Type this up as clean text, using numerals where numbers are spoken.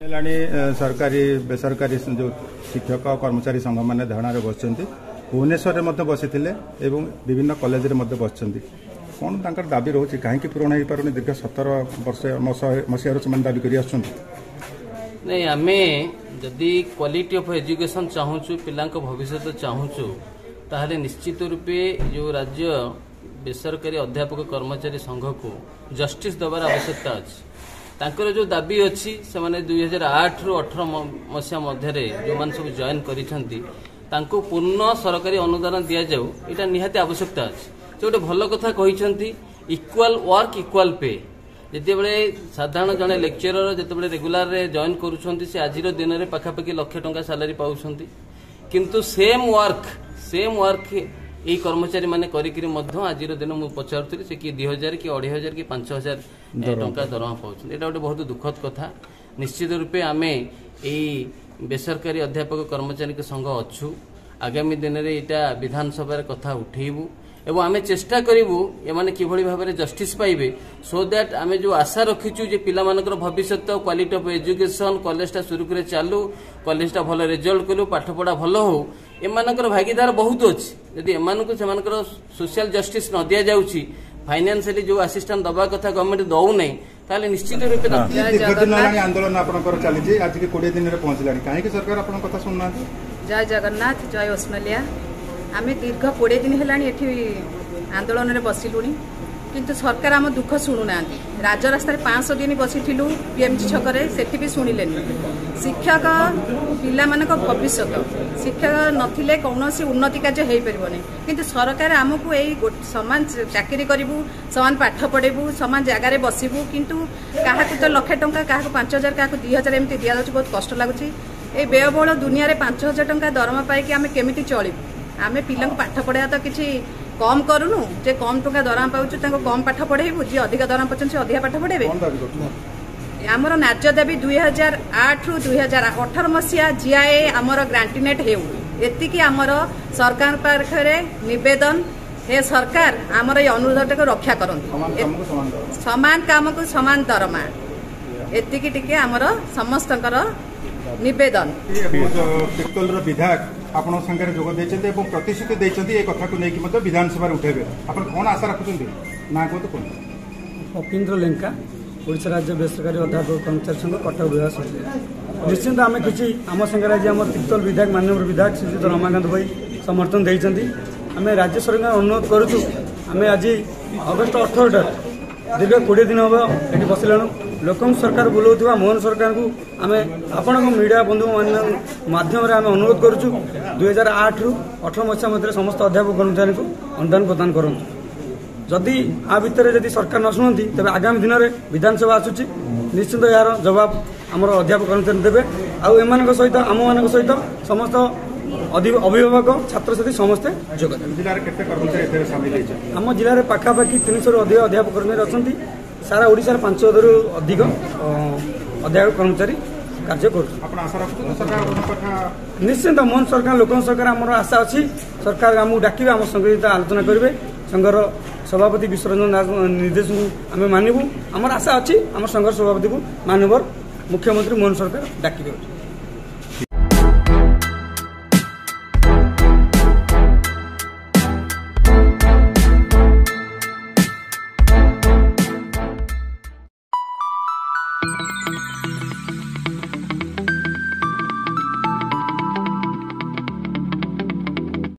सरकारी बेसरकारी जो शिक्षक कर्मचारी संघ मैंने धरणार बस भुवनेश्वर में बसी विभिन्न कॉलेज बस कौन तर दाबी रोचे कहीं पूरण हो पार दीर्घ 17 वर्ष मसीह से दाबी कर नहीं आम जदि क्वालिटी ऑफ एजुकेशन चाहूँ पिला भविष्य चाहूँ ताहले निश्चित रूपे जो राज्य बेसरकारी अध्यापक कर्मचारी संघ को जस्टिस दबार आवश्यकता अच्छी तांकर जो दाबी अच्छी से 2008 रु 18 मसीहा मध्य जो मान सब जॉइन करिसेंती पूर्ण सरकारी अनुदान दि जाऊ यहाँ निहाती आवश्यकता अच्छी से गोटे भल कथा कहते इक्वाल वर्क इक्वाल पे जिते साधारण जड़े लेक्चरर जिते रेगुलर जॉइन करुँच से आज दिन में पखापाखि लाख टंका सालारी पाँच किंतु सेम वर्क यही कर्मचारी माने करिकिरी मध्य आज दिन मुझे पचारूली से कि 2000 कि 2500 कि 5000 टंका दरमा पाँच यहाँ गोटे बहुत दुखद कथा निश्चित रूपे आम यही बेसरकारी अध्यापक कर्मचारी के संघ अच्छु आगामी दिन में यहाँ विधानसभा कथा उठेबू एवं आम चेष्टा करूँ एमाने किभली भाव में जस्टिस पाइबे सो दैट आम जो आशा रखीचु जे पिला मानकर भविष्य क्वालिटी ऑफ एजुकेशन कॉलेजटा सुरुखुरे चालू कॉलेजटा भल रिजल्ट करूँ पाठपढ़ा भल हो एमानकर भागीदार बहुत अच्छी जदि एमानकु सेमानकर सोशल जस्टिस न दि जाउछि फाइनेंशियली जो असिस्टेंट दबा कथा गवर्नमेंट दउ नै ताले निश्चित रूपे आंदोलन आपनकर चली आज के 20 दिन रे पहुंचलानी काहे कि सरकार आपन कथा सुनना जय जगन्नाथ जय ओस्ट्रेलिया आमे दीर्घ 20 दिन हेलानी एठी आंदोलन रे बसिलुनी किंतु सरकार आम दुख शुणुना राजरास्तार 500 दिन बसीलु पीएमजी छकरे सेठी भी शुणिलेनी शिक्षक पिला मानक भविष्य शिक्षक नथिले कौनसी उन्नति कार्य हो पारबनी किंतु सरकार आमको यही सामान चाकरी करूँ सामान पाठ पढ़ेबू सामान जगार बसबू किंतु क्या तो लक्षे टंका क्या 5000 क्या 2000 एमती दि जाऊँ बहुत कष्ट लगुच ये व्ययबहुल दुनिया रे 5000 टंका दरमा पाई आम केमी चलू आम पिला पाठ पढ़ा तो किसी कम करूनु जे कम टंका दरमा पाऊँ कम पाठ पढ़ेबू जी अधिक दरमा पाचन से अधिक पाठ पढ़ेबे आमर न्याय दाबी 2008 रु 2018 मसीहा जीआई आमर ग्रांटिनेट हेती आमर सरकार पाखे निवेदन हे सरकार आमर ये अनुरोध को रक्षा करंतु समान काम को समान दरमा एतिकी टिके आमर समस्तकर निवेदन विधायक आपण संगे जोग देते प्रतिश्रुति देते ये कथा को लेकिन विधानसभा उठेबे आपण कौन आशा रखुଛନ୍ତି ना को तो अपीन्द्र लेंका ओडिशा राज्य बेसरकारी अध्यापक कर्मचारी संघ कटक विभाग सचिव निश्चिंत आम किसी आम संगे आज आम तिर्तोल विधायक माननीय विधायक श्रीजुत रमाकांत भाई समर्थन देते आम राज्य सरकार अनुरोध करुचु आम आज अगस्ट 18 दीर्घ 20 दिन हम ये बसिलु लोक सरकार बुलाऊा मोहन सरकार को आम आपण मीडिया बंधु माध्यम आम अनुरोध करुचु 2008 रु 18 मसीहा मध्य समस्त अध्यापक कर्मचारी को अनुदान प्रदान करूँ जदि आ भितर जदि सरकार न शुणती तेज आगामी दिन में विधानसभा आसूची निश्चित यार जवाब आम अध्यापक कर्मचारी देवे आम सहित आम मान सहित समस्त अभिभावक छात्र छात्री समस्ते आम जिले में पाखापाखि 300 अधिक अध्यापक कर्मचारी अच्छा सारा ओडिशा 5,000 अधिक अध्यापक कर्मचारी कार्य कर निश्चिंत मोहन सरकार लोक सरकार आम आशा अच्छी सरकार आमको डाक आम संघ आलोचना करेंगे संघर सभापति विश्वरंजन निर्देश को आम मानबू आम आशा अच्छी आम संघर सभापति को मानवर मुख्यमंत्री मोहन सरकार डाक